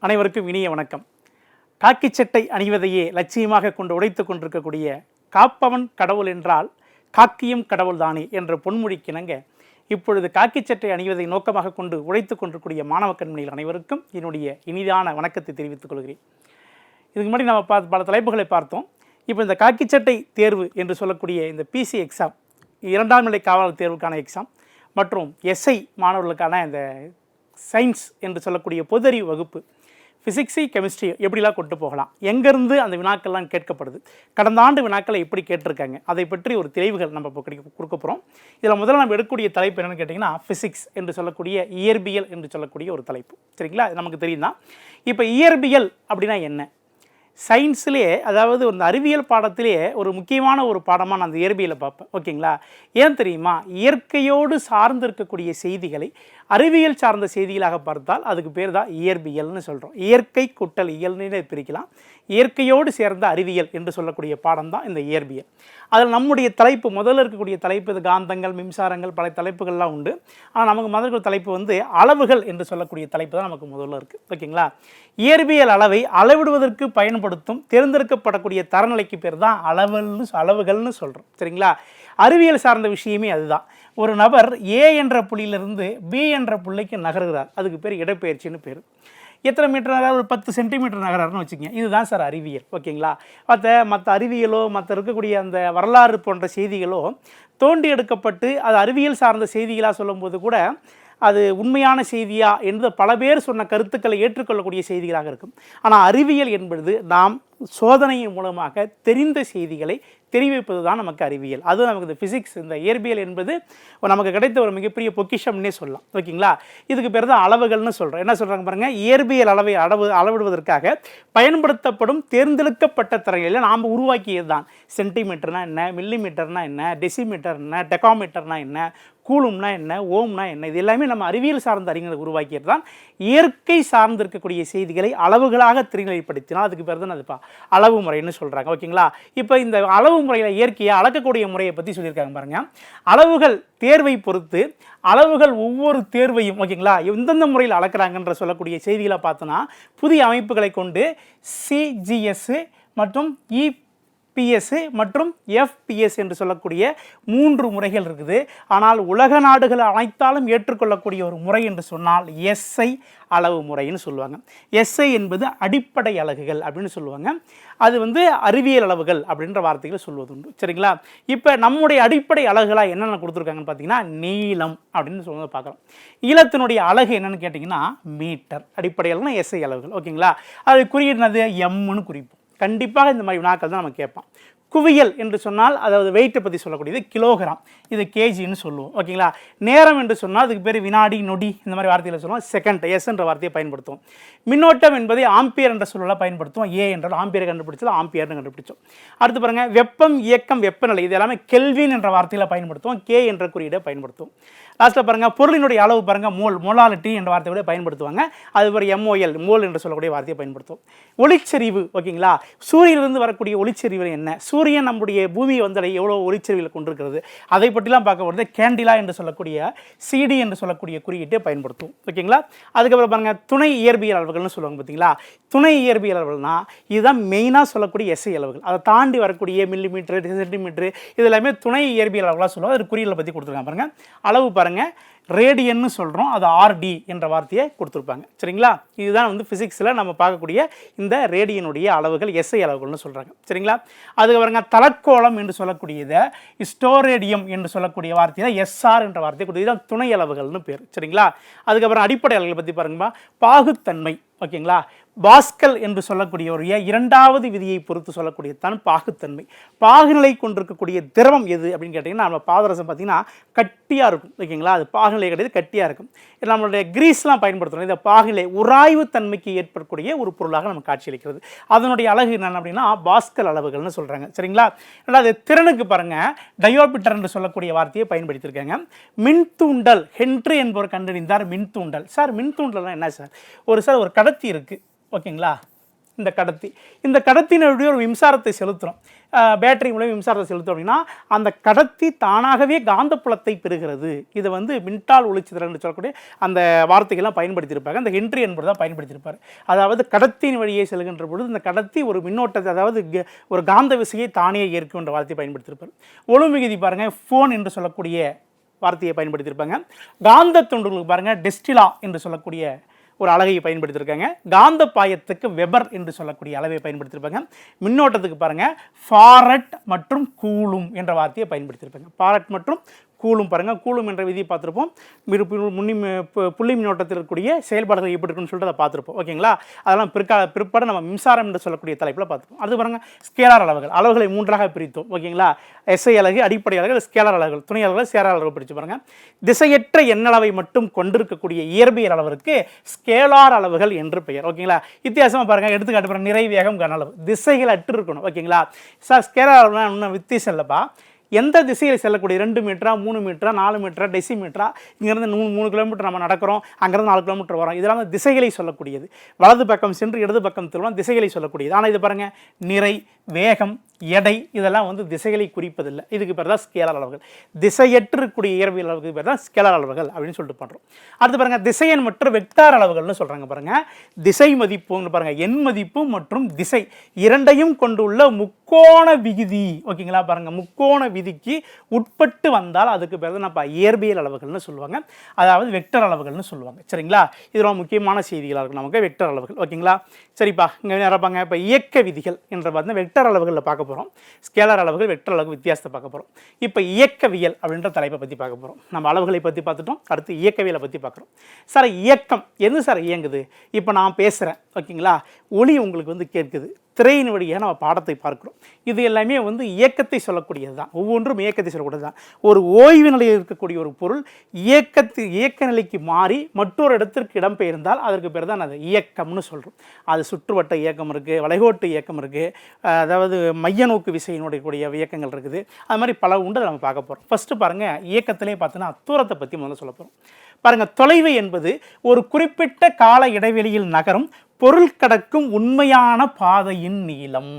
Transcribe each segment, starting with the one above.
அனைவருக்கும் இனிய வணக்கம். காக்கி சட்டை அணிவதையே லட்சியமாக கொண்டு உடைத்து கொண்டிருக்கக்கூடிய காப்பவன் கடவுள் என்றால் காக்கியும் கடவுள் தானே என்ற பொன்மொழிக்கிணங்க இப்பொழுது காக்கி சட்டை அணிவதை நோக்கமாக கொண்டு உழைத்து கொண்டிருக்கூடிய மாணவ கண்மணிகள் அனைவருக்கும் என்னுடைய இனிதான வணக்கத்தை தெரிவித்துக் கொள்கிறேன். இதுக்கு முன்னாடி நம்ம பல தலைப்புகளை பார்த்தோம். இப்போ இந்த காக்கி சட்டை தேர்வு என்று சொல்லக்கூடிய இந்த பிசி எக்ஸாம், 2ஆம் நிலை காவலர் தேர்வுக்கான எக்ஸாம் மற்றும் எஸ்ஐ மாணவர்களுக்கான இந்த சயின்ஸ் என்று சொல்லக்கூடிய பொதறிவு வகுப்பு, ஃபிசிக்ஸு கெமிஸ்ட்ரி எப்படிலாம் கொண்டு போகலாம், எங்கேருந்து அந்த வினாக்கள்லாம் கேட்கப்படுது, கடந்த ஆண்டு வினாக்களை எப்படி கேட்டிருக்காங்க, அதை பற்றி ஒரு தெளிவுகள் நம்ம இப்போ கொடுக்க போகிறோம். இதில் முதல்ல நம்ம எடுக்கக்கூடிய தலைப்பு என்னென்னு கேட்டிங்கன்னா ஃபிசிக்ஸ் என்று சொல்லக்கூடிய இயற்பியல் என்று சொல்லக்கூடிய ஒரு தலைப்பு. சரிங்களா? நமக்கு தெரியும் தான். இப்போ இயற்பியல் அப்படின்னா என்ன? சயின்ஸ்லேயே, அதாவது அந்த அறிவியல் பாடத்திலே ஒரு முக்கியமான ஒரு பாடமாக நான் அந்த இயற்பியலை பார்ப்பேன். ஓகேங்களா? ஏன் தெரியுமா? இயற்கையோடு சார்ந்து இருக்கக்கூடிய செய்திகளை அறிவியல் சார்ந்த செய்திகளாக பார்த்தால் அதுக்கு பேர் தான் இயற்பியல்னு சொல்கிறோம். இயற்கை குட்டல் இயல்னு பிரிக்கலாம். இயற்கையோடு சேர்ந்த அறிவியல் என்று சொல்லக்கூடிய பாடம் தான் இந்த இயற்பியல். அதில் நம்முடைய தலைப்பு முதல்ல இருக்கக்கூடிய தலைப்பு இது காந்தங்கள், மின்சாரங்கள், பல தலைப்புகள்லாம் உண்டு. ஆனால் நமக்கு முதல் தலைப்பு வந்து அளவுகள் என்று சொல்லக்கூடிய தலைப்பு தான் நமக்கு முதல்ல இருக்குது. ஓகேங்களா? இயற்பியல் அளவை அளவிடுவதற்கு பயன்படுத்தும் தேர்ந்தெடுக்கப்படக்கூடிய தரநிலைக்கு பேர் தான் அளவுகள்னு சொல்கிறோம். சரிங்களா? அறிவியல் சார்ந்த விஷயமே அதுதான். ஒரு நபர் ஏ என்ற புள்ளியிலிருந்து பி என்ற புள்ளிக்கு நகர்கிறார், அதுக்கு பேர் இடப்பெயர்ச்சின்னு பேர். எத்தனை மீட்டர் நகர்? ஒரு 10 சென்டிமீட்டர் நகரார்னு வச்சுக்கோங்க. இதுதான் சார் அறிவியல். ஓகேங்களா? மற்ற அறிவியலோ மற்ற இருக்கக்கூடிய அந்த வரலாறு போன்ற செய்திகளோ தோண்டி எடுக்கப்பட்டு அது அறிவியல் சார்ந்த செய்திகளாக சொல்லும்போது கூட அது உண்மையான செய்தியா என்று பல பேர் சொன்ன கருத்துக்களை ஏற்றுக்கொள்ளக்கூடிய செய்திகளாக இருக்கும். ஆனால் அறிவியல் என்பது நாம் சோதனையின் மூலமாக தெரிந்த செய்திகளை தெரிவிப்பது தான் நமக்கு அறிவியல். அதுவும் நமக்கு இந்த ஃபிசிக்ஸ், இந்த இயற்பியல் என்பது நமக்கு கிடைத்த ஒரு மிகப்பெரிய பொக்கிஷம்னே சொல்லலாம். ஓகேங்களா? இதுக்கு பேர் தான் அளவுகள்னு சொல்கிறோம். என்ன சொல்கிறாங்க பாருங்கள், இயற்பியல் அளவை அளவிடுவதற்காக பயன்படுத்தப்படும் தேர்ந்தெடுக்கப்பட்ட தரங்களில் நாம் உருவாக்கியது தான். சென்டிமீட்டர்னா என்ன, மில்லிமீட்டர்னா என்ன, டெசிமீட்டர் என்ன, டெகாமீட்டர்னா என்ன, கூலும்னா என்ன, ஓம்னா என்ன, இது எல்லாமே நம்ம அறிவியல் சார்ந்த அறிஞர்கள் உருவாக்கியது தான். இயற்கை சார்ந்து இருக்கக்கூடிய செய்திகளை அளவுகளாக தெரிநிலைப்படுத்தினால் அதுக்கு பேர் தான் அதுப்பா அளவு முறைன்னு சொல்கிறாங்க. ஓகேங்களா? இப்போ இந்த அளவு முறையில் இயற்கையை அளக்கக்கூடிய முறையை பற்றி சொல்லியிருக்காங்க பாருங்கள். அளவுகள் தேர்வை பொறுத்து அளவுகள் ஒவ்வொரு தேர்வையும், ஓகேங்களா, எந்தெந்த முறையில் அளக்குறாங்கன்ற சொல்லக்கூடிய செய்திகளை பார்த்தோன்னா புதிய அமைப்புகளை கொண்டு சிஜிஎஸ் மற்றும் பிஎஸ் மற்றும் எஃப்பிஎஸ் என்று சொல்லக்கூடிய 3 முறைகள் இருக்குது. ஆனால் உலக நாடுகள் அனைத்தாலும் ஏற்றுக்கொள்ளக்கூடிய ஒரு முறை என்று சொன்னால் எஸ்ஐ அளவு முறைன்னு சொல்லுவாங்க. எஸ்ஐ என்பது அடிப்படை அலகுகள் அப்படின்னு சொல்லுவாங்க. அது வந்து அறிவியல் அளவுகள் அப்படின்ற வார்த்தைகளை சொல்வது உண்டு. சரிங்களா? இப்போ நம்முடைய அடிப்படை அலகுகளாக என்னென்ன கொடுத்துருக்காங்கன்னு பார்த்தீங்கன்னா நீளம் அப்படின்னு சொல்லுவது பார்க்கலாம். நீளத்தினுடைய அலகு என்னென்னு கேட்டிங்கன்னா மீட்டர். அடிப்படை அலகுனா எஸ்ஐ அளவுகள். ஓகேங்களா? அது குறியிடுனது எம்னு குறிப்போம். கண்டிப்பாக இந்த மாதிரி வினாக்கள் தான் நம்ம கேட்போம். குவியல் என்று சொன்னால் அதாவது வெயிட்டை பற்றி சொல்லக்கூடியது கிலோகிராம், இது கேஜின்னு சொல்லுவோம். ஓகேங்களா? நேரம் என்று சொன்னால் அதுக்கு பேர் வினாடி, நொடி, இந்த மாதிரி வார்த்தைகளை சொல்லுவோம். செகண்ட், எஸ் என்ற வார்த்தையை பயன்படுத்துவோம். மின்னோட்டம் என்பதை ஆம்பியர் என்ற சொல்லலாம் பயன்படுத்துவோம். ஏ என்றால் ஆம்பியரை கண்டுபிடிச்சது ஆம்பியர்னு கண்டுபிடிச்சோம். அடுத்து பாருங்கள், வெப்பம், இயக்கம், வெப்பநிலை, இது எல்லாமே கெல்வின் என்ற வார்த்தையில் பயன்படுத்துவோம். கே என்ற குறியீடை பயன்படுத்துவோம். லாஸ்ட்டில் பாருங்கள், பொருளினுடைய அளவு பாருங்கள், மோலாலிட்டி என்ற வார்த்தையோட பயன்படுத்துவாங்க. அது ஒரு எம்ஓஎல், மோல் என்று சொல்லக்கூடிய வார்த்தையை பயன்படுத்துவோம். ஒளிச்செறிவு, ஓகேங்களா, சூரியனிலிருந்து வரக்கூடிய ஒளிச்செறிவு என்ன, சூரியன் நம்முடைய பூமியை வந்து எவ்வளோ ஒளிச்செறிவில் கொண்டிருக்கிறது, அதை பற்றிலாம் பார்க்கப்படுறது கேண்டிலா என்று சொல்லக்கூடிய சிடி என்று சொல்லக்கூடிய குறியீட்டை பயன்படுத்துவோம். ஓகேங்களா? அதுக்கப்புறம் பாருங்கள், துணை இயற்பியல் அளவுகள்னு சொல்லுவாங்க. பார்த்தீங்களா? துணை இயற்பியல் அளவுகள்னா இதுதான் மெயினாக சொல்லக்கூடிய எஸ்ஐ அளவுகள். அதை தாண்டி வரக்கூடிய மில்லிமீட்டர், சென்டிமீட்டர், இது எல்லாமே துணை இயற்பியல் அளவுகளாக சொல்லுவோம். அது குறியீடுகளை பற்றி கொடுத்துருக்காங்க பாருங்கள். அளவு பாருங்கள், ரேடியன்னு சொல்கிறோம், அது ஆர்டி என்ற வார்த்தையை கொடுத்துருப்பாங்க. சரிங்களா? இதுதான் வந்து ஃபிசிக்ஸில் நம்ம பார்க்கக்கூடிய இந்த ரேடியனுடைய அளவுகள், எஸ்ஐ அளவுகள்னு சொல்கிறாங்க. சரிங்களா? அதுக்கு பாருங்க, தலக்கோளம் என்று சொல்லக்கூடியதை ஸ்டோரேடியம் என்று சொல்லக்கூடிய வார்த்தையை எஸ்ஆர் என்ற வார்த்தையை கொடுத்து இதுதான் துணை அளவுகள்னு பேர். சரிங்களா? அதுக்கப்புறம் அடிப்படை அளவுகளை பற்றி பாருங்கப்பா, பாகுத்தன்மை, ஓகேங்களா, பாஸ்கல் என்று சொல்லக்கூடிய ஒரு 2வது விதியை பொறுத்து சொல்லக்கூடிய தான் பாகுத்தன்மை. பாகுநிலை கொண்டிருக்கக்கூடிய திரவம் எது அப்படின்னு கேட்டிங்கன்னா நம்ம பாதரசம் பார்த்திங்கன்னா கட்டியாக இருக்கும். ஓகேங்களா? அது பாகுநிலை கிடையாது, கட்டியாக இருக்கும். நம்மளுடைய கிரீஸ்லாம் பயன்படுத்துகிறோம். இந்த பாகுநிலை உராய்வு தன்மைக்கு ஏற்படக்கூடிய ஒரு பொருளாக நம்ம காட்சியளிக்கிறது. அதனுடைய அழகு என்னென்ன அப்படின்னா பாஸ்கல் அளவுகள்னு சொல்கிறாங்க. சரிங்களா? அது திறனுக்கு பாருங்கள், டயோபீட்டர் என்று சொல்லக்கூடிய வார்த்தையை பயன்படுத்தியிருக்காங்க. மின்தூண்டல், ஹென்றி என்பவர் கண்டறிந்தார் மின்தூண்டல். சார் மின்தூண்டல்னா என்ன சார்? ஒரு கடத்தி இருக்குது, ஓகேங்களா, இந்த கடத்தி. இந்த கடத்தினுடைய ஒரு மின்சாரத்தை செலுத்துகிறோம், பேட்டரி மூலம் மின்சாரத்தை செலுத்தோம் அப்படின்னா அந்த கடத்தி தானாகவே காந்தப்புலத்தை பெறுகிறது. இதை வந்து மின்டால் ஒளிச்சிதறல் சொல்லக்கூடிய அந்த வார்த்தைகள்லாம் பயன்படுத்தியிருப்பாங்க. அந்த ஹென்றி என்பது தான் பயன்படுத்தியிருப்பார். அதாவது கடத்தின் வழியே செல்கின்ற பொழுது இந்த கடத்தி ஒரு மின்னோட்டத்தை, அதாவது ஒரு காந்த விசையை தானே ஏற்கும் என்ற வார்த்தையை பயன்படுத்தியிருப்பார். ஒழுமிகுதி பாருங்கள், ஃபோன் என்று சொல்லக்கூடிய வார்த்தையை பயன்படுத்தியிருப்பாங்க. காந்த துண்டுகளுக்கு பாருங்கள் டெஸ்டிலா என்று சொல்லக்கூடிய ஒரு அலகையை பயன்படுத்தியிருக்காங்க. காந்த பாயத்துக்கு வெபர் என்று சொல்லக்கூடிய அளவை பயன்படுத்தியிருப்பாங்க. மின்னோட்டத்துக்கு பாருங்கள் ஃபாரட் மற்றும் கூலும் என்ற வார்த்தையை பயன்படுத்தியிருப்பாங்க. ஃபாரட் மற்றும் கூலும் பாருங்கள், கூலும் என்ற விதியை பார்த்துருப்போம். புள்ளி மின்னோட்டத்தில் இருக்கக்கூடிய செயல்பாடுகள் எப்படி இருக்குன்னு சொல்லிட்டு அதை பார்த்துருப்போம். ஓகேங்களா, அதெல்லாம் பிற்பாடு நம்ம மின்சாரம் என்று சொல்லக்கூடிய தலைப்பில் பார்த்துருப்போம். அது பாருங்கள் ஸ்கேலார் அளவுகளை 3ஆக பிரித்தோம். ஓகேங்களா, எஸ்ஐ அலகு, அடிப்படை அலகுகள், ஸ்கேலார் அலகுகள், துணை அலகுகள், சேரார் அளவு பிரித்து பாருங்கள். திசையற்ற எண்ணளவை மட்டும் கொண்டிருக்கக்கூடிய இயற்பியல் அளவிற்கு ஸ்கேலார் அளவுகள் என்று பெயர். ஓகேங்களா, வித்தியாசமாக பாருங்கள். எடுத்துக்காட்டு பாருங்கள், நிறை, வேகம், கன அளவு, திசைகள் அற்று இருக்கணும். ஓகேங்களா, சார் ஸ்கேலார் அளவுனா இன்னும் வித்தியாசம் இல்லைப்பா, எந்த திசையில் செல்லக்கூடிய 2 மீட்டரா 3 மீட்டரா 4 மீட்டரா டெசிமீட்டரா, இங்கேருந்து 3 கிலோமீட்டர் நம்ம நடக்கிறோம், அங்கேருந்து 4 கிலோமீட்டர் வரோம், இதெல்லாம் திசைகளை சொல்லக்கூடியது. வலது பக்கம் சென்று இடது பக்கம் திரும்பலாம் திசைகளை சொல்லக்கூடியது. ஆனால் இது பாருங்கள், நிறை, வேகம், எடை, இதெல்லாம் வந்து திசைகளை குறிப்பதில்லை. இதுக்கு பேர் தான் ஸ்கேலார் அளவுகள். திசையற்று இருக்கக்கூடிய இயற்பியல் அளவுக்கு பேர் தான் ஸ்கேலார் அளவுகள் அப்படின்னு சொல்லிட்டு பண்ணுறோம். அடுத்து பாருங்கள், திசையன் மற்றும் வெக்டார் அளவுகள்னு சொல்கிறாங்க. பாருங்கள், திசை மதிப்புன்னு பாருங்கள், எண் மதிப்பு மற்றும் திசை இரண்டையும் கொண்டுள்ள முக்கோண விகுதி. ஓகேங்களா, பாருங்கள், முக்கோண விதிக்கு உட்பட்டு வந்தால் அதுக்கு பேர் தான் நம்ம இயற்பியல் அளவுகள்னு சொல்லுவாங்க, அதாவது வெக்டர் அளவுகள்னு சொல்லுவாங்க. சரிங்களா, இது ரொம்ப முக்கியமான செய்திகளாக இருக்கும் நமக்கு வெக்டர் அளவுகள். ஓகேங்களா, சரிப்பா, இங்கே நிரப்பாங்க. இப்போ இயக்க விதிகள் என்ற பார்த்தீங்கன்னா வெக்டர் அளவுகளில் பார்க்க போகிறோம். ஸ்கேலார் அளவுகள், வெக்டர் அளவு வித்தியாசத்தை பார்க்க போகிறோம். இப்போ இயக்கவியல் அப்படின்ற தலைப்பை பற்றி பார்க்க போகிறோம். நம்ம அளவுகளை பற்றி பார்த்துட்டோம், அடுத்து இயக்கவியலை பற்றி பார்க்குறோம். சார் இயக்கம் எது சார் இயங்குது? இப்போ நான் பேசுகிறேன், ஓகேங்களா, ஒலி உங்களுக்கு வந்து கேட்குது, திரையின் வழியாக நம்ம பாடத்தை பார்க்குறோம். இது எல்லாமே வந்து இயக்கத்தை சொல்லக்கூடியது தான், ஒவ்வொன்றும் இயக்கத்தை சொல்லக்கூடியது தான். ஒரு ஓய்வு நிலையில் இருக்கக்கூடிய ஒரு பொருள் இயக்க நிலைக்கு மாறி மற்றொரு இடத்திற்கு இடம்பெயர்ந்தால் அதற்கு பேர் தான் அது இயக்கம்னு சொல்கிறோம். அது சுற்றுவட்ட இயக்கம் இருக்குது, வளைகோட்டு இயக்கம் இருக்குது, அதாவது மைய நோக்கு விசையினுடைய கூடிய இயக்கங்கள் இருக்குது. அது மாதிரி பல உண்டு நம்ம பார்க்க போகிறோம். ஃபஸ்ட்டு பாருங்கள், இயக்கத்திலே பார்த்தோன்னா தூரத்தை பற்றி முதல்ல சொல்ல போகிறோம். பாருங்கள், தொலைவு என்பது ஒரு குறிப்பிட்ட கால இடைவெளியில் நகரும் பொருள் கடக்கும் உண்மையான பாதையின் நீளம்.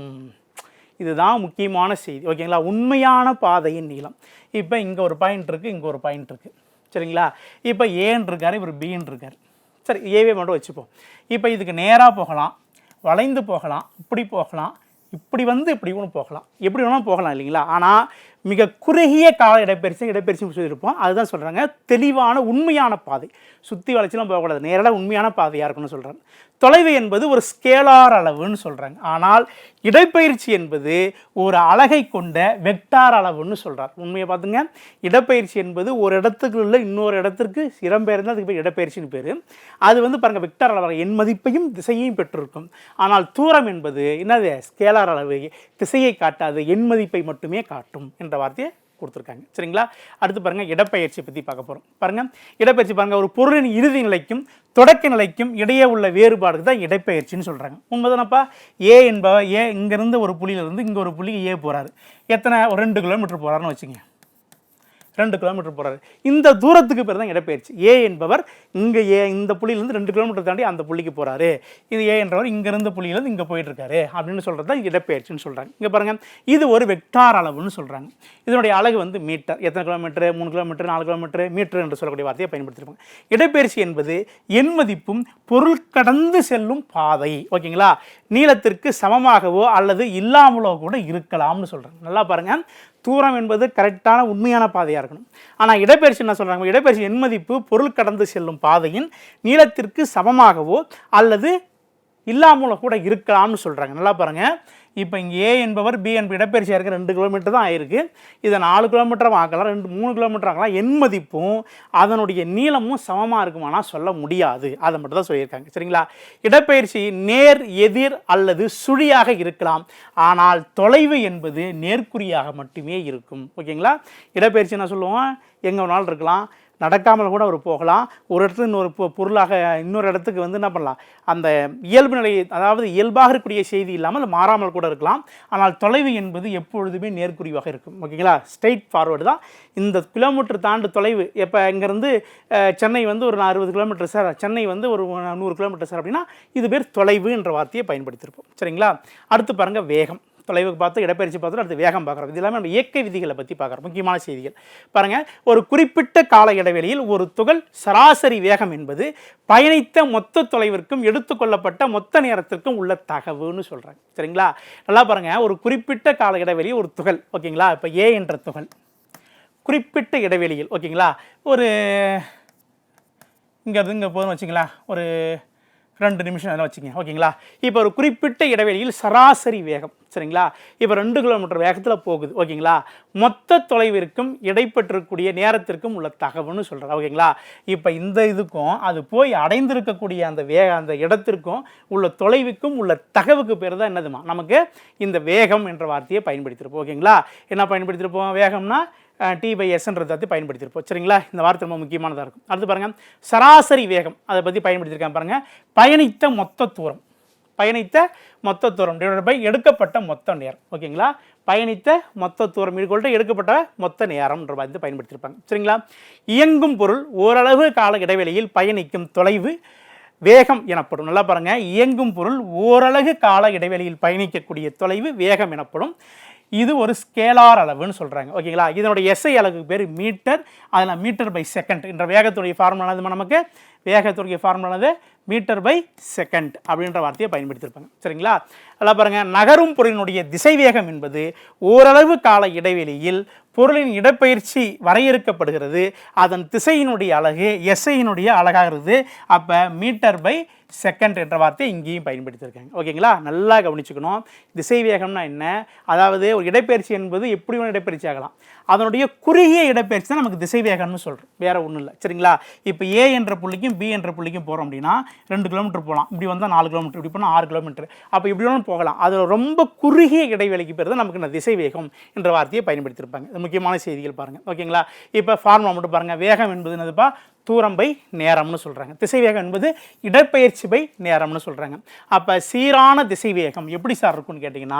இதுதான் முக்கியமான செய்தி. ஓகேங்களா, உண்மையான பாதையின் நீளம். இப்போ இங்கே ஒரு பாயிண்ட் இருக்குது, இங்கே ஒரு பாயிண்ட் இருக்குது. சரிங்களா, இப்போ ஏன்னு இருக்கார், இவர் பின்னு இருக்கார். சரி, ஏவே மட்டும் வச்சுப்போம். இப்போ இதுக்கு நேராக போகலாம், வளைந்து போகலாம், இப்படி போகலாம், இப்படி வந்து இப்படி ஒன்று போகலாம், எப்படி வேணாலும் போகலாம் இல்லைங்களா. ஆனால் மிக குறுகிய கால இடப்பெயர்ச்சி சொல்லியிருப்போம். அதுதான் சொல்கிறாங்க தெளிவான உண்மையான பாதை. சுற்றி வளைச்சலாம் போகக்கூடாது, நேராக உண்மையான பாதையாக இருக்குன்னு சொல்கிறாங்க. தொலைவு என்பது ஒரு ஸ்கேலார் அளவுன்னு சொல்கிறாங்க. ஆனால் இடப்பெயர்ச்சி என்பது ஒரு அலகை கொண்ட வெக்டார் அளவுன்னு சொல்கிறார். உண்மையை பார்த்துங்க, இடப்பெயர்ச்சி என்பது ஒரு இடத்துக்கு உள்ள இன்னொரு இடத்திற்கு இடம்பெயர்ந்தால் அதுக்கு பேர் இடப்பெயர்ச்சின்னு பேர். அது வந்து பாருங்கள் வெக்டார் அளவு எண் மதிப்பையும் திசையையும் பெற்றிருக்கும். ஆனால் தூரம் என்பது என்னது, ஸ்கேலார் அளவு, திசையை காட்டாது, எண் மதிப்பை மட்டுமே காட்டும் என்ற வார்த்தையை கொடுத்துருக்காங்க. சரிங்களா, அடுத்து பாருங்கள், இடப்பெயர்ச்சி பற்றி பார்க்க போகிறோம். பாருங்கள், இடப்பெயர்ச்சி பாருங்கள், ஒரு பொருளின் இறுதி நிலைக்கும் தொடக்க நிலைக்கும் இடையே உள்ள வேறுபாடுக்கு தான் இடப்பெயர்ச்சின்னு சொல்கிறாங்க. உண்மைதானப்பா, ஏ என்பவர் இங்கேருந்து ஒரு புள்ளியிலிருந்து இங்கே ஒரு புள்ளிக்கு ஏ போகிறாரு. எத்தனை, ஒரு 2 கிலோமீட்டர் போகிறாருன்னு வச்சுங்க, 2 கிலோமீட்டர் போகிறாரு. இந்த தூரத்துக்கு பேர் தான் இடப்பெயர்ச்சி. ஏ என்பவர் இங்கே இந்த புள்ளியிலேருந்து 2 கிலோமீட்டர் தாண்டி அந்த புள்ளிக்கு போகிறாரு. இது ஏ என்றவர் இங்கேருந்து புள்ளியிலேருந்து இங்கே போயிட்டுருக்காரு அப்படின்னு சொல்கிறது தான் இடப்பெயர்ச்சின்னு சொல்கிறாங்க. இங்கே பாருங்கள், இது ஒரு வெக்டார் அளவுன்னு சொல்கிறாங்க. இதனுடைய அலகு வந்து மீட்டர். எத்தனை கிலோமீட்டர், 3 கிலோமீட்டர், 4 கிலோமீட்டர், மீட்டர் என்று சொல்லக்கூடிய வார்த்தையை பயன்படுத்தியிருப்பாங்க. இடப்பெயர்ச்சி என்பது எண் மதிப்பும் பொருள் கடந்து செல்லும் பாதை. ஓகேங்களா, நீளத்திற்கு சமமாகவோ அல்லது இல்லாமலோ கூட இருக்கலாம்னு சொல்கிறாங்க. நல்லா பாருங்கள், தூரம் என்பது கரெக்டான உண்மையான பாதையாக இருக்கணும். ஆனால் இடப்பெயர்ச்சி என்ன சொல்கிறாங்க, இடப்பெயர்ச்சி எண் மதிப்பு பொருள் கடந்து செல்லும் பாதையின் நீளத்திற்கு சமமாகவோ அல்லது இல்லாமலோ கூட இருக்கலாம்னு சொல்கிறாங்க. நல்லா பாருங்கள், இப்போ இங்கே ஏ என்பவர் பி என்பது இடப்பெயர்ச்சியாக இருக்க 2 கிலோமீட்டர் தான் ஆயிருக்கு. இதை 4 கிலோமீட்டரும் ஆக்கலாம், 3 கிலோமீட்டர் ஆகலாம். எண் மதிப்பும் அதனுடைய நீளமும் சமமாக இருக்குமானா சொல்ல முடியாது. அதை மட்டும் தான் சொல்லியிருக்காங்க. சரிங்களா, இடப்பெயர்ச்சி நேர், எதிர் அல்லது சுழியாக இருக்கலாம். ஆனால் தொலைவு என்பது நேர்குறியாக மட்டுமே இருக்கும். ஓகேங்களா, இடப்பெயர்ச்சி என்ன சொல்லுவோம், எங்கே வேணாலும் இருக்கலாம், நடக்காமல் கூட அவர் போகலாம். ஒரு இடத்துல இன்னொரு பொருளாக இன்னொரு இடத்துக்கு வந்து என்ன பண்ணலாம், அந்த இயல்பு நிலை, அதாவது இயல்பாக இருக்கக்கூடிய செய்தி இல்லாமல் மாறாமல் கூட இருக்கலாம். ஆனால் தொலைவு என்பது எப்பொழுதுமே நேர்குறிவாக இருக்கும். ஓகேங்களா, ஸ்ட்ரெயிட் ஃபார்வர்டு தான். இந்த கிலோமீட்டர் தாண்டு தொலைவு, இப்போ இங்கேருந்து சென்னை வந்து ஒரு 60 கிலோமீட்டர் சார், சென்னை வந்து ஒரு 100 கிலோமீட்டர் சார் அப்படின்னா இது பேர் தொலைவு என்ற வார்த்தையை பயன்படுத்தியிருப்போம். சரிங்களா, அடுத்து பாருங்கள் வேகம். தொலைவுக்கு பார்த்து இடப்பெயர்ச்சி பார்த்து அடுத்து வேகம் பார்க்குறோம். இது எல்லாமே நம்ம இயற்கை விதிகளை பற்றி பார்க்குறோம். முக்கியமான செய்திகள் பாருங்கள். ஒரு குறிப்பிட்ட கால இடைவெளியில் ஒரு துகள் சராசரி வேகம் என்பது பயணித்த மொத்த தொலைவிற்கும் எடுத்துக்கொள்ளப்பட்ட மொத்த நேரத்திற்கும் உள்ள தகவுன்னு சொல்கிறாங்க. சரிங்களா, நல்லா பாருங்கள். ஒரு குறிப்பிட்ட கால இடைவெளி ஒரு துகள், ஓகேங்களா, இப்போ ஏ என்ற துகள் குறிப்பிட்ட இடைவெளியில், ஓகேங்களா, ஒரு இங்கே போதும் வச்சுங்களா, ஒரு 2 நிமிஷம் அதெல்லாம் வச்சுக்கோங்க. ஓகேங்களா, இப்போ ஒரு குறிப்பிட்ட இடைவெளியில் சராசரி வேகம், சரிங்களா, இப்போ 2 கிலோமீட்டர் வேகத்தில் போகுது. ஓகேங்களா, மொத்த தொலைவிற்கும் இடைப்பெற்றக்கூடிய நேரத்திற்கும் உள்ள தகவல்னு சொல்கிறார். ஓகேங்களா, இப்போ இந்த இதுக்கும் அது போய் அடைந்திருக்கக்கூடிய அந்த இடத்திற்கும் உள்ள தொலைவுக்கும் உள்ள தகவுக்கு பேர் தான் என்னதுமா, நமக்கு இந்த வேகம் என்ற வார்த்தையை பயன்படுத்தியிருப்போம். ஓகேங்களா, என்ன பயன்படுத்தியிருப்போம், வேகம்னா T/S பயன்படுத்தியிருப்போம். சரிங்களா, இந்த வார்த்தை ரொம்ப முக்கியமானதாக இருக்கும். அடுத்து பாருங்கள், சராசரி வேகம் அதை பற்றி பயன்படுத்தியிருக்காங்க பாருங்கள். பயணித்த மொத்த தூரம், டிவைடட் பை எடுக்கப்பட்ட மொத்த நேரம். ஓகேங்களா, பயணித்த மொத்த தூரம் எடுக்கப்பட்ட மொத்த நேரம்ன்ற மாதிரி பயன்படுத்தியிருப்பாங்க. சரிங்களா, இயங்கும் பொருள் ஓரளவு கால இடைவெளியில் பயணிக்கும் தொலைவு வேகம் எனப்படும். நல்லா பாருங்கள், இயங்கும் பொருள் ஓரளவு கால இடைவெளியில் பயணிக்கக்கூடிய தொலைவு வேகம் எனப்படும். இது ஒரு ஸ்கேலார் அளவுன்னு சொல்கிறாங்க. ஓகேங்களா, இதனுடைய எஸ்ஐ அலகுக்கு பேர் மீட்டர். அதில் மீட்டர் பை செகண்ட் என்ற வேகத்துடைய ஃபார்முலானது நமக்கு வேகத்துடைய ஃபார்முலானது மீட்டர் பை செகண்ட் அப்படின்ற வார்த்தையை பயன்படுத்தியிருப்பாங்க. சரிங்களா, அதெல்லாம் பாருங்கள். நகரும் பொருளினுடைய திசை வேகம் என்பது ஓரளவு கால இடைவெளியில் பொருளின் இடப்பெயர்ச்சி வரையறுக்கப்படுகிறது. அதன் திசையினுடைய அலகு எஸ்ஐயினுடைய அலகாகிறது. அப்போ மீட்டர் பை செகண்ட் என்ற வார்த்தையை இங்கேயும் பயன்படுத்தியிருக்காங்க. ஓகேங்களா, நல்லா கவனிச்சுக்கணும். திசை வேகம்னா என்ன, அதாவது ஒரு இடப்பெயர்ச்சி என்பது எப்படி ஒன்று இடப்பெயர்ச்சி ஆகலாம், அதனுடைய குறுகிய இடப்பெயர்ச்சி தான் நமக்கு திசை வேகம்னு சொல்கிறோம், வேறு ஒன்றும் இல்லை. சரிங்களா, இப்போ ஏ என்ற புள்ளிக்கும் பி என்ற புள்ளிக்கும் போகிறோம் அப்படின்னா 2 கிலோமீட்டர் போகலாம், இப்படி வந்தால் 4 கிலோமீட்டர், இப்படி போனால் 6 கிலோமீட்டர், அப்போ இப்படி ஒன்று போகலாம். அதில் ரொம்ப குறுகிய இடைவெளிக்கு பேர் தான் நமக்கு இந்த திசை வேகம் என்ற வார்த்தையை பயன்படுத்தியிருப்பாங்க. இது முக்கியமான செய்திகள் பாருங்கள். ஓகேங்களா, இப்போ ஃபார்முலா மட்டும் பாருங்கள். வேகம் என்பது என்னதுப்பா, தூரம் பை நேரம்னு சொல்கிறாங்க. திசை வேகம் என்பது இடப்பெயர்ச்சி பை நேரம்னு சொல்கிறாங்க. அப்போ சீரான திசை வேகம் எப்படி சார் இருக்கும்னு கேட்டிங்கன்னா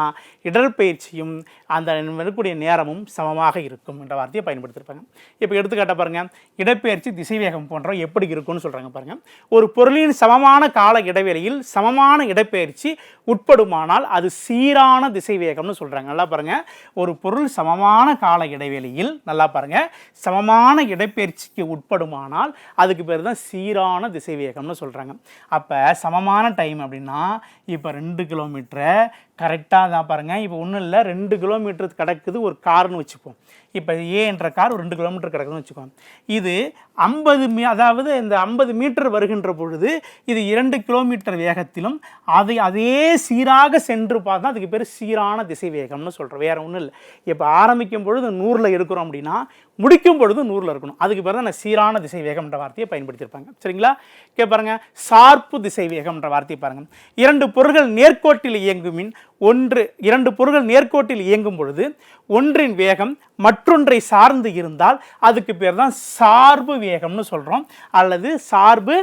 இடப்பெயர்ச்சியும் அந்த இருக்கக்கூடிய நேரமும் சமமாக இருக்கும் என்ற வார்த்தையை பயன்படுத்தியிருப்பாங்க. இப்போ எடுத்துக்காட்ட பாருங்கள், இடப்பெயர்ச்சி திசை வேகம் போன்ற எப்படி இருக்கும்னு சொல்கிறாங்க பாருங்கள். ஒரு பொருளின் சமமான கால இடைவெளியில் சமமான இடப்பெயர்ச்சி உட்படுமானால் அது சீரான திசை வேகம்னு சொல்கிறாங்க. நல்லா பாருங்கள், ஒரு பொருள் சமமான கால இடைவெளியில் நல்லா பாருங்கள் சமமான இடப்பெயர்ச்சிக்கு உட்படுமானால் அதுக்கு பேர் தான் சீரான திசை வேகம்னு சொல்கிறாங்க. அப்போ சமமான டைம் அப்படின்னா இப்போ 2 கிலோமீட்டரை கரெக்டாக தான் பாருங்கள். இப்போ ஒன்றும் இல்லை, 2 கிலோமீட்டர் கிடக்குது ஒரு கார்னு வச்சுப்போம். இப்போ ஏ என்ற கார் ஒரு 2 கிலோமீட்டர் கிடக்குதுன்னு வச்சுக்கோங்க. இது 50 அதாவது இந்த 50 மீட்டர் வருகின்ற பொழுது இது 2 கிலோமீட்டர் வேகத்திலும் அதே சீராக சென்று பார்த்தா அதுக்கு பேர் சீரான திசை வேகம்னு சொல்கிறோம். வேறு ஒன்றும் இல்லை. இப்போ ஆரம்பிக்கும் பொழுது 100ல் எடுக்கிறோம் அப்படின்னா முடிக்கும் பொழுது 100ல் இருக்கணும். அதுக்கு பேர் தான் நான் சீரான திசை வேகம்ன்ற வார்த்தையை பயன்படுத்தியிருப்பாங்க. சரிங்களா, பாருங்கள், சார்பு திசை வேகம்ன்ற வார்த்தையை பாருங்கள். 2 பொருள்கள் நேர்கோட்டில் இயங்குமின் 2 பொருள்கள் நேர்கோட்டில் இயங்கும் பொழுது ஒன்றின் வேகம் மற்றொன்றை சார்ந்து இருந்தால் அதுக்கு பேர் தான் சார்பு வேகம்னு சொல்கிறோம், அல்லது சார்பு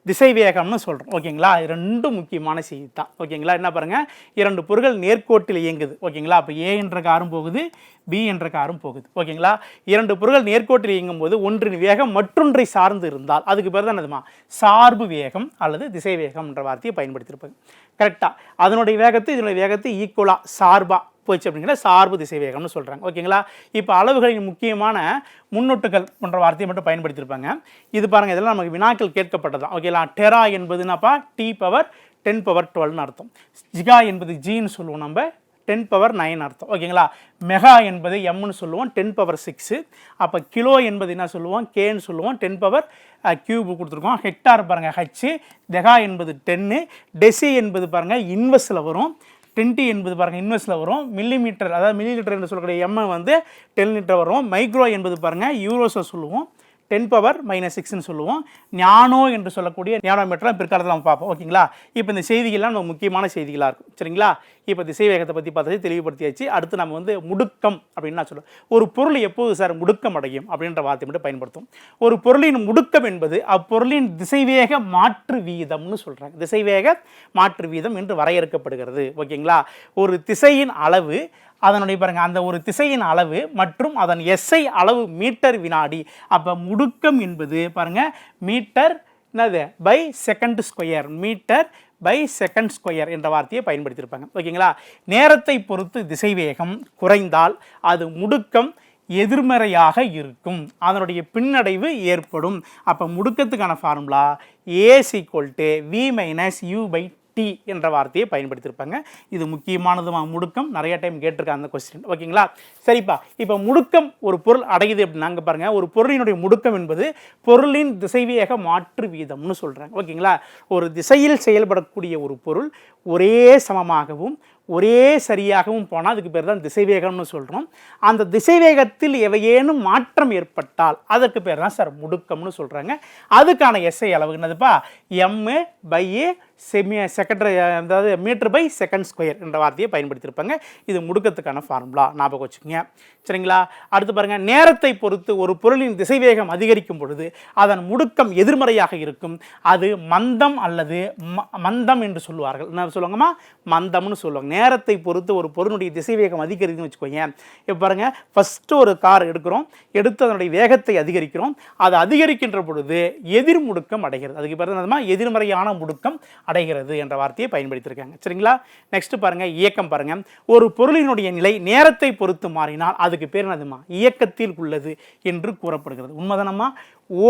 திசை வேகம்னு சொல்கிறோம். ஓகேங்களா, இது 2 முக்கியமான செய்தி தான். ஓகேங்களா, என்ன பாருங்கள், 2 பொருள்கள் நேர்கோட்டில் இயங்குது. ஓகேங்களா, அப்போ ஏ என்ற காரும் போகுது, பி என்ற காரும் போகுது. ஓகேங்களா, 2 பொருள்கள் நேர்கோட்டில் இயங்கும் போது ஒன்றின் வேகம் மற்றொன்றை சார்ந்து இருந்தால் அதுக்கு பேர் தான் என்னதுமா, சார்பு வேகம் அல்லது திசை வேகம் என்ற வார்த்தையை பயன்படுத்தியிருப்பாங்க. கரெக்டாக அதனுடைய வேகத்தை இதனுடைய வேகத்தை ஈக்குவலாக சார்பாக போச்சு அப்படிங்கிற சார்பு திசை வேகம்னு சொல்கிறாங்க. ஓகேங்களா, இப்போ அளவுகளின் முக்கியமான முன்னொட்டுகள் போன்ற வார்த்தையை மட்டும் பயன்படுத்தியிருப்பாங்க. இது பாருங்கள், இதெல்லாம் நமக்கு வினாக்கள் கேட்கப்பட்டதான். ஓகேங்களா, டெரா என்பதுனாப்பா T⁻10⁻12ன்னு அர்த்தம். ஜிகா என்பது ஜின்னு சொல்லுவோம், நம்ம 10⁻9 அர்த்தம். ஓகேங்களா, மெகா என்பது எம்னு சொல்லுவோம், 10⁻6. அப்போ கிலோ என்பது என்ன சொல்லுவோம், கேன்னு சொல்லுவோம், 10⁻³ கொடுத்துருக்கோம். ஹெக்டார் பாருங்கள் ஹச், தெகா என்பது 10, டெசி என்பது பாருங்கள் இன்வெஸ்டில் வரும், 20 என்பது பாருங்கள் இன்வெஸ்ட்டில் வரும், மில்லிமீட்டர் அதாவது மில்லிலிட்டர் என்று சொல்லக்கூடிய எம் வந்து 10 லிட்டர் வரும். மைக்ரோ என்பது பாருங்கள் யூரோஸில் சொல்லுவோம், 10⁻⁻6ன்னு சொல்லுவோம். ஞானோ என்று சொல்லக்கூடிய ஞானோமீட்டர் பிற்காலத்தில் நம்ம பார்ப்போம். ஓகேங்களா, இப்போ இந்த செய்திகள்லாம் நம்ம முக்கியமான செய்திகளாக இருக்கும். சரிங்களா, இப்போ திசைவேகத்தை பற்றி பார்த்தாச்சு, தெளிவுபடுத்தியாச்சு. அடுத்து நம்ம வந்து முடுக்கம் அப்படின்னு நான் சொல்லுவேன். ஒரு பொருள் எப்போது சார் முடுக்கம் அடையும் அப்படின்ற வார்த்தை மட்டும் பயன்படுத்தும். ஒரு பொருளின் முடுக்கம் என்பது அப்பொருளின் திசைவேக மாற்று வீதம்னு சொல்கிறாங்க. திசைவேக மாற்று வீதம் என்று வரையறுக்கப்படுகிறது. ஓகேங்களா? ஒரு திசையின் அளவு, அதனுடைய பாருங்க அந்த ஒரு திசையின் அளவு மற்றும் அதன் எஸ்ஐ அளவு மீட்டர் வினாடி. அப்போ முடுக்கம் என்பது பாருங்க மீட்டர் என்னது by second square, metre by second square என்ற வார்த்தையை பயன்படுத்தியிருப்பாங்க. ஓகேங்களா? நேரத்தை பொறுத்து திசைவேகம் குறைந்தால் அது முடுக்கம் எதிர்மறையாக இருக்கும், அதனுடைய பின்னடைவு ஏற்படும். அப்போ முடுக்கத்துக்கான ஃபார்முலா A=V-U/T என்ற வார்த்தையை பயன்படுத்தியிருப்பாங்க. இது முக்கியமானது. முடுக்கம் நிறைய டைம் கேட்டிருக்காங்க அந்த கொஸ்டின். ஓகேங்களா? சரிப்பா, இப்போ முடுக்கம் ஒரு பொருள் அடையுது அப்படின்னாங்க பாருங்க, ஒரு பொருளினுடைய முடுக்கம் என்பது பொருளின் திசைவேக மாற்று வீதம்னு சொல்கிறாங்க. ஓகேங்களா? ஒரு திசையில் செயல்படக்கூடிய ஒரு பொருள் ஒரே சமமாகவும் ஒரே சரியாகவும் போனால் அதுக்கு பேர் தான் திசைவேகம்னு சொல்கிறோம். அந்த திசைவேகத்தில் எவையேனும் மாற்றம் ஏற்பட்டால் அதற்கு பேர் தான் சார் முடுக்கம்னு சொல்கிறாங்க. அதுக்கான எஸ்ஐ அளவு என்னதுப்பா? M/A செகண்ட், அதாவது மீட்டர் பை செகண்ட் ஸ்கொயர் என்ற வார்த்தையை பயன்படுத்தியிருப்பாங்க. இது முடுக்கத்துக்கான ஃபார்முலா, ஞாபகம் வச்சுக்கோங்க. சரிங்களா? அடுத்து பாருங்கள், நேரத்தை பொறுத்து ஒரு பொருளின் திசைவேகம் அதிகரிக்கும் பொழுது அதன் முடுக்கம் எதிர்மறையாக இருக்கும். அது மந்தம் அல்லது மந்தம் என்று சொல்லுவார்கள். என்ன சொல்லுவாங்கம்மா? மந்தம்னு சொல்லுவாங்க. நேரத்தை பொறுத்து ஒரு பொருளுடைய திசைவேகம் அதிகரிக்குதுன்னு வச்சுக்கோங்க. இப்போ பாருங்கள், ஃபஸ்ட்டு ஒரு கார் எடுக்கிறோம், எடுத்து அதனுடைய வேகத்தை அதிகரிக்கிறோம். அது அதிகரிக்கின்ற பொழுது எதிர் முடுக்கம் அடைகிறது. அதுக்கு பேர் என்னதுமா? எதிர்மறையான முடுக்கம் அடைகிறது என்ற வார்த்தையை பயன்படுத்தியிருக்காங்க. சரிங்களா? நெக்ஸ்ட் பாருங்க, இயக்கம் பாருங்க. ஒரு பொருளினுடைய நிலை நேரத்தை பொறுத்து மாறினால் அதுக்கு பேர் என்னதுமா? இயக்கத்தில் உள்ளது என்று கூறப்படுகிறது. உண்மைதானம்மா?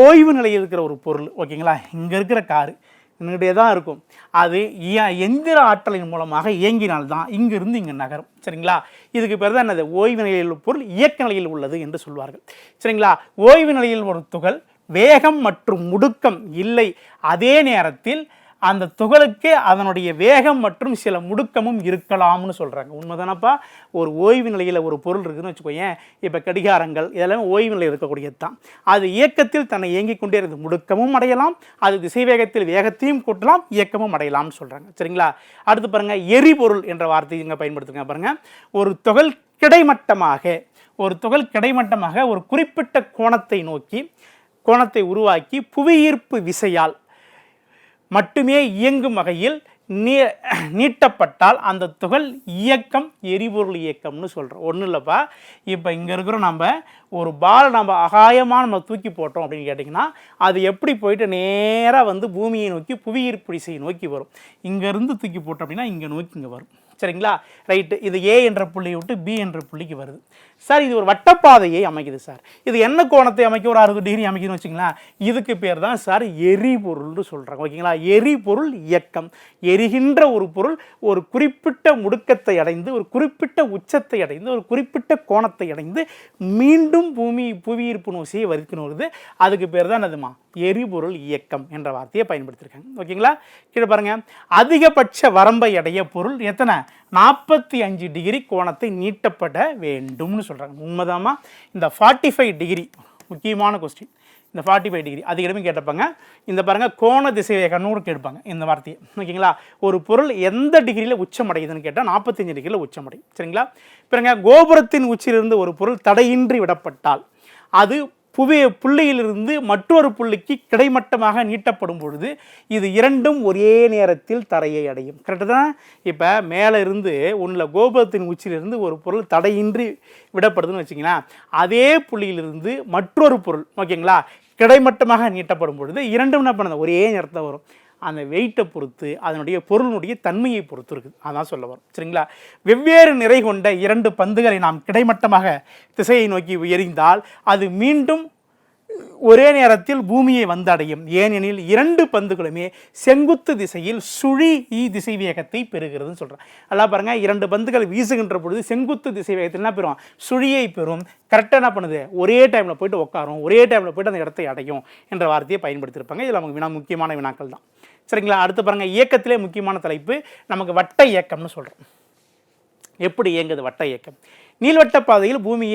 ஓய்வு நிலையில் இருக்கிற ஒரு பொருள், ஓகேங்களா, இங்கே இருக்கிற காரு இங்கிட்டே தான் இருக்கும். அது எந்திர ஆற்றலின் மூலமாக இயங்கினால்தான் இங்கிருந்து இங்கே நகரும். சரிங்களா? இதுக்கு பேர் தான் என்னது? ஓய்வு நிலையில் பொருள் இயக்க நிலையில் உள்ளது என்று சொல்வார்கள். சரிங்களா? ஓய்வு நிலையில் ஒரு துகள் வேகம் மற்றும் முடுக்கம் இல்லை, அதே நேரத்தில் அந்த துகளுக்கு அதனுடைய வேகம் மற்றும் சில முடுக்கமும் இருக்கலாம்னு சொல்கிறாங்க. உண்மைதானப்பா? ஒரு ஓய்வு நிலையில் ஒரு பொருள் இருக்குதுன்னு வச்சுக்கோயேன். இப்போ கடிகாரங்கள் இதெல்லாம் ஓய்வு நிலையில் இருக்கக்கூடியது தான். அது இயக்கத்தில் தன்னை இயங்கிக் கொண்டே இருக்குது. முடுக்கமும் அடையலாம், அது திசைவேகத்தில் வேகத்தையும் கூட்டலாம், இயக்கமும் அடையலாம்னு சொல்கிறாங்க. சரிங்களா? அடுத்து பாருங்கள், எரிபொருள் என்ற வார்த்தை இங்கே பயன்படுத்துங்க. பாருங்கள், ஒரு துகள் கிடைமட்டமாக ஒரு குறிப்பிட்ட கோணத்தை உருவாக்கி புவியீர்ப்பு விசையால் மட்டுமே இயங்கும் வகையில் நீட்டப்பட்டால் அந்த துகள் இயக்கம் எரிபொருள் இயக்கம்னு சொல்கிறோம். ஒன்றும் இல்லைப்பா, இப்போ இங்கே இருக்கிறோம், நம்ம ஒரு பால் நம்ம அகாயமாக நம்ம தூக்கி போட்டோம் அப்படின்னு கேட்டிங்கன்னா அது எப்படி போயிட்டு நேராக வந்து பூமியை நோக்கி புவியீர்ப்பு விசையை நோக்கி வரும். இங்கேருந்து தூக்கி போட்டோம் அப்படின்னா இங்கே நோக்கி இங்கே வரும். சரிங்களா? ரைட்டு. இது ஏ என்ற புள்ளியை விட்டு பி என்ற புள்ளிக்கு வருது. சார் இது ஒரு வட்டப்பாதையை அமைக்குது சார். இது என்ன கோணத்தை அமைக்க? ஒரு 60 டிகிரி அமைக்குதுன்னு வச்சுங்களா. இதுக்கு பேர் தான் சார் எரிபொருள்னு சொல்கிறாங்க. ஓகேங்களா? எரிபொருள் இயக்கம். எரிகின்ற ஒரு பொருள் ஒரு குறிப்பிட்ட முடுக்கத்தை அடைந்து, ஒரு குறிப்பிட்ட உச்சத்தை அடைந்து, ஒரு குறிப்பிட்ட கோணத்தை அடைந்து மீண்டும் புவியீர்ப்பு விசையை வரித்து வருது. அதுக்கு பேர் தான் என்னதுமா? எரிபொருள் இயக்கம் என்ற வார்த்தையை பயன்படுத்தியிருக்காங்க. ஓகேங்களா? கீழே பாருங்கள், அதிகபட்ச வரம்பை அடைய பொருள் எத்தனை? 45 டிகிரி கோணத்தை நீட்டப்பட வேண்டும்னு சொல்கிறாங்க. உண்மைதாமா? இந்த 45 டிகிரி முக்கியமான கொஸ்டின். இந்த 45 டிகிரி அதிகமே கேட்டப்பாங்க. இந்த பாருங்கள், கோண திசைவேகம்னு கேட்பாங்க இந்த வார்த்தையை. ஓகேங்களா? ஒரு பொருள் எந்த டிகிரியில் உச்சம் அடையுதுன்னு கேட்டால் 45 டிகிரியில் உச்சம் அடையும். சரிங்களா? பிறங்க, கோபுரத்தின் உச்சியிலிருந்து ஒரு பொருள் தடையின்றி விடப்பட்டால் அது புள்ளியிலிருந்து மற்றொரு புள்ளிக்கு கிடைமட்டமாக நீட்டப்படும் பொழுது இது இரண்டும் ஒரே நேரத்தில் தரையை அடையும். கரெக்டு தான்? இப்போ மேலே இருந்து ஒன்றில் கோபுரத்தின் உச்சியிலிருந்து ஒரு பொருள் தடையின்றி விடப்படுதுன்னு வச்சிங்களேன், அதே புள்ளியிலிருந்து மற்றொரு பொருள், ஓகேங்களா, கிடைமட்டமாக நீட்டப்படும் பொழுது இரண்டும் என்ன பண்ணுது? ஒரே நேரத்தில் வரும். அந்த வெயிட்டை பொறுத்து அதனுடைய பொருளுடைய தன்மையை பொறுத்து இருக்குது. அதான் சொல்ல வரும். சரிங்களா? வெவ்வேறு நிறை கொண்ட 2 பந்துகளை நாம் கிடைமட்டமாக திசையை நோக்கி எறிந்தால் அது மீண்டும் ஒரே நேரத்தில் பூமியை வந்தடையும். ஏனெனில் 2 பந்துகளுமே செங்குத்து திசையில் சுழி திசை வேகத்தை பெறுகிறதுன்னு சொல்கிறேன். எல்லாம் பாருங்கள், 2 பந்துகள் வீசுகின்ற பொழுது செங்குத்து திசை வேகத்தில் என்ன பெறும்? சுழியை பெறும். கரெக்டாக என்ன பண்ணுது? ஒரே டைமில் போய்ட்டு உட்காரும், ஒரே டைமில் போய்ட்டு அந்த இடத்தை அடையும் என்ற வார்த்தையை பயன்படுத்தியிருப்பாங்க. இதில் நமக்கு முக்கியமான வினாக்கள் தான். சரிங்களா? அடுத்து பாருங்கள், இயக்கத்திலே முக்கியமான தலைப்பு நமக்கு வட்ட இயக்கம்னு சொல்கிறோம். எப்படி இயங்குது வட்ட இயக்கம்? நீள்வட்ட பாதையில் பூமி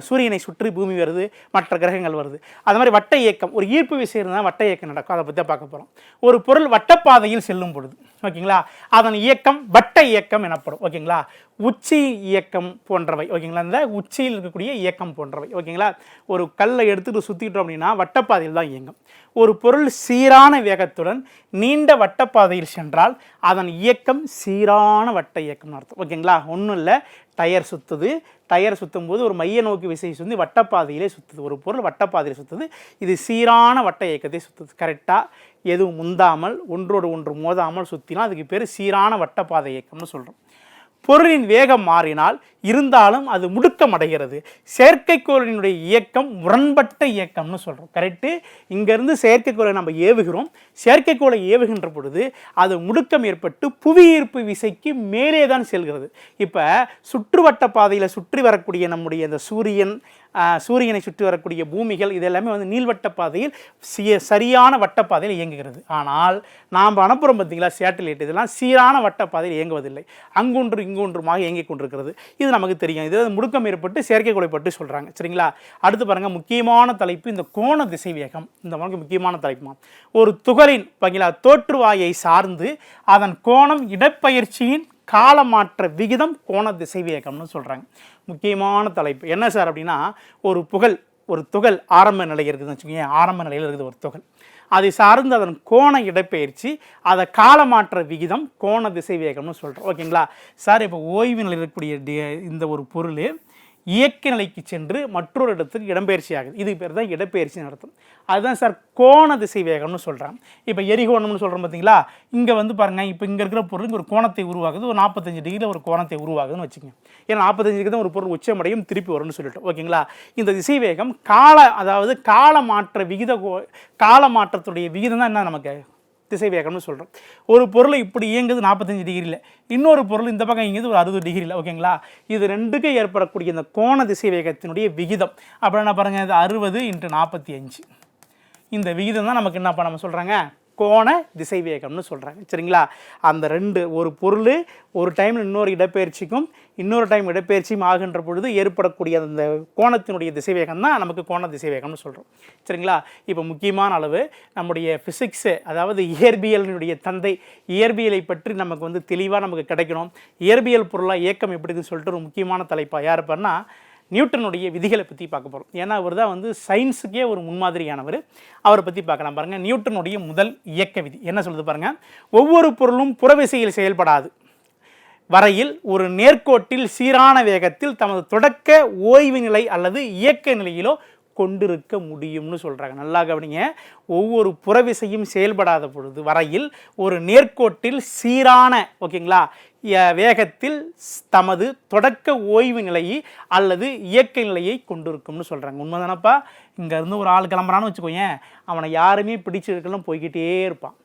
சூரியனை சுற்றி பூமி வருது, மற்ற கிரகங்கள் வருது. அது மாதிரி வட்ட இயக்கம், ஒரு ஈர்ப்பு விசை இருந்தால் வட்ட இயக்கம் நடக்கும். அதை பற்றி பார்க்க போகிறோம். ஒரு பொருள் வட்டப்பாதையில் செல்லும் பொழுது ஓகேங்களா, அதன் இயக்கம் வட்ட இயக்கம் எனப்படும். ஓகேங்களா, உச்சி இயக்கம் போன்றவை. ஓகேங்களா, இந்த உச்சியில் இருக்கக்கூடிய இயக்கம் போன்றவை. ஓகேங்களா, ஒரு கல்லை எடுத்துகிட்டு சுற்றிட்டோம் அப்படின்னா வட்டப்பாதையில் தான் இயங்கும். ஒரு பொருள் சீரான வேகத்துடன் நீண்ட வட்டப்பாதையில் சென்றால் அதன் இயக்கம் சீரான வட்ட இயக்கம்னு அர்த்தம். ஓகேங்களா, ஒன்றும் இல்லை, டயர் சுற்றுது, டயர் சுற்றும் போது ஒரு மைய நோக்கி விசை சுற்றி வட்டப்பாதையிலே சுற்றுது. ஒரு பொருள் வட்டப்பாதையில் சுற்றுது, இது சீரான வட்ட இயக்கத்தை சுற்றுது. கரெக்டாக எதுவும் முந்தாமல் ஒன்றோடு ஒன்று மோதாமல் சுற்றினால் அதுக்கு பேர் சீரான வட்டப்பாதை இயக்கம்னு சொல்கிறோம். பொருளின் வேகம் மாறினால் இருந்தாலும் அது முடுக்கம் அடைகிறது. செயற்கைக்கோளினுடைய இயக்கம் முரண்பட்ட இயக்கம்னு சொல்கிறோம். கரெக்டு. இங்கேருந்து செயற்கைக்கோளை நம்ம ஏவுகிறோம். செயற்கைக்கோளை ஏவுகின்ற பொழுது அது முடுக்கம் ஏற்பட்டு புவியீர்ப்பு விசைக்கு மேலே தான் செல்கிறது. இப்போ சுற்றுவட்ட பாதையில் சுற்றி வரக்கூடிய நம்முடைய இந்த சூரியனை சுற்றி வரக்கூடிய பூமிகள் இதெல்லாமே நீள்வட்ட பாதையில் சரியான வட்டப்பாதையில் இயங்குகிறது. ஆனால் நாம் அனுப்புகிறோம் பார்த்தீங்களா சேட்டலைட், இதெல்லாம் சீரான வட்டப்பாதையில் இயங்குவதில்லை, அங்கொன்று இங்கொன்றுமாக இயங்கிக் கொண்டிருக்கிறது. இது நமக்கு தெரியும். இது முடுக்கம் ஏற்பட்டு செயற்கைக்கோளை பற்றி சொல்கிறாங்க. சரிங்களா, அடுத்து பாருங்கள், முக்கியமான தலைப்பு இந்த கோண திசைவேகம். இந்த மாதிரி முக்கியமான தலைப்புமா, ஒரு துகளின் தோற்றுவாயை சார்ந்து அதன் கோணம் இடப்பெயர்ச்சியின் காலமாற்ற விகிதம் கோண திசைவேகம்னு சொல்கிறாங்க. முக்கியமான தலைப்பு என்ன சார் அப்படின்னா, ஒரு துகள் ஆரம்ப நிலை இருக்குதுன்னு வச்சுக்கோங்க. ஆரம்ப நிலையில் இருக்குது ஒரு துகள், அதை சார்ந்து அதன் கோண இடப்பெயர்ச்சி, அதை காலமாற்ற விகிதம் கோண திசைவேகம்னு சொல்கிறோம். ஓகேங்களா சார், இப்போ ஓய்வு நிலையில் இருக்கக்கூடிய இந்த ஒரு பொருள் இயக்க நிலைக்கு சென்று மற்றொரு இடத்துக்கு இடம்பெயர்ச்சி ஆகுது. இதுக்கு பேர் தான் இடப்பெயர்ச்சி நடத்தும். அதுதான் சார் கோண திசை வேகம்னு சொல்கிறாங்க. இப்போ எரிகோணம்னு சொல்கிறோம் பார்த்தீங்களா, இங்கே பாருங்கள், இப்போ இங்கே இருக்கிற பொருள் ஒரு கோணத்தை உருவாகுது, ஒரு 45 டிகிரியில் ஒரு கோணத்தை உருவாகுதுன்னு வச்சுக்கோங்க. ஏன்னா 45 டிகிரி தான் ஒரு பொருள் உச்சமடையும் திருப்பி வரும்னு சொல்லிட்டு. ஓகேங்களா, இந்த திசை வேகம் கால மாற்றத்துடைய விகிதம் தான் என்ன நமக்கு திசை வேகம்னு சொல்கிறோம். ஒரு பொருளை இப்படி இயங்குது 45 டிகிரியில், இன்னொரு பொருள் இந்த பக்கம் இயங்குது ஒரு 60 டிகிரியில். ஓகேங்களா, இது ரெண்டுக்கும் ஏற்படக்கூடிய இந்த கோண திசை வேகத்தினுடைய விகிதம் அப்படின்னா பாருங்கள், இது 60 × 45. இந்த விகிதம் தான் நமக்கு என்னப்பா நம்ம சொல்கிறாங்க கோண திசை வேகம்னு சொல்கிறாங்க. சரிங்களா, அந்த ஒரு பொருள் ஒரு டைம் இன்னொரு இடப்பெயர்ச்சிக்கும் இன்னொரு டைம் இடப்பெயர்ச்சியும் ஆகின்ற பொழுது ஏற்படக்கூடிய அந்த கோணத்தினுடைய திசைவேகம் தான் நமக்கு கோண திசைவேகம்னு சொல்கிறோம். சரிங்களா, இப்போ முக்கியமான அளவு நம்முடைய ஃபிசிக்ஸு, அதாவது இயற்பியலினுடைய தந்தை, இயற்பியலை பற்றி நமக்கு தெளிவாக நமக்கு கிடைக்கணும். இயற்பியல் பொருளாக இயக்கம் எப்படின்னு சொல்லிட்டு ஒரு முக்கியமான தலைப்பாக யார் இருப்பார்னா நியூட்டனுடைய விதிகளை பற்றி பார்க்க போகிறோம். ஏன்னா அவர் தான் சயின்ஸுக்கே ஒரு முன்மாதிரியானவர். அவரை பற்றி பார்க்கலாம். பாருங்கள், நியூட்டனுடைய முதல் இயக்க விதி என்ன சொல்லுது பாருங்கள், ஒவ்வொரு பொருளும் புறவிசையில் செயல்படாது வரையில் ஒரு நேர்கோட்டில் சீரான வேகத்தில் தமது தொடக்க ஓய்வு நிலை அல்லது இயக்க நிலையிலோ கொண்டிருக்க முடியும்னு சொல்கிறாங்க. நல்லா கவனிங்க, ஒவ்வொரு புறவிசையும் செயல்படாத பொழுது வரையில் ஒரு நேர்கோட்டில் சீரான ஓகேங்களா வேகத்தில் தமது தொடக்க ஓய்வு நிலையை அல்லது இயக்க நிலையை கொண்டிருக்கும்னு சொல்கிறாங்க. உண்மைதானப்பா? இங்கேருந்து ஒரு ஆள் கிளம்புறான்னு வச்சுக்கோங்க, அவனை யாருமே பிடிச்சிருக்கலாம் போய்கிட்டே இருப்பான்.